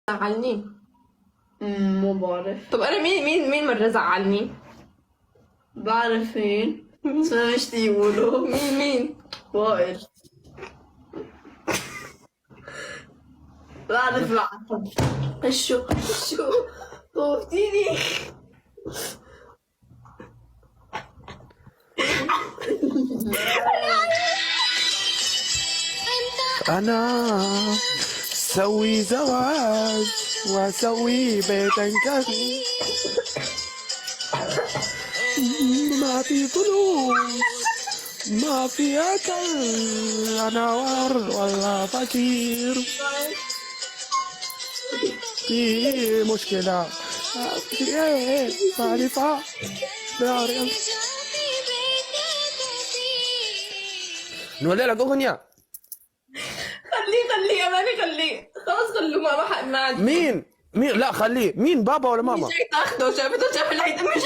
زعلني. مو بعرف. طب انا مين مرة زعلني؟ بعرف مين بس ما مش يقولوا. مين؟ وائل. بعرف. شو خوفتيني. أنا سوي زواج وأسوي بيتا كبير، ما في فلوس ما في أكل، أنا والله فقير، في مشكلة في إيه معرفة نولي لك أغنية. خليه اماني، خليه خلاص، خلوه ما عاد. مين لا خليه. مين بابا ولا ماما؟ جاي تاخده، شافته شاف العيد، مش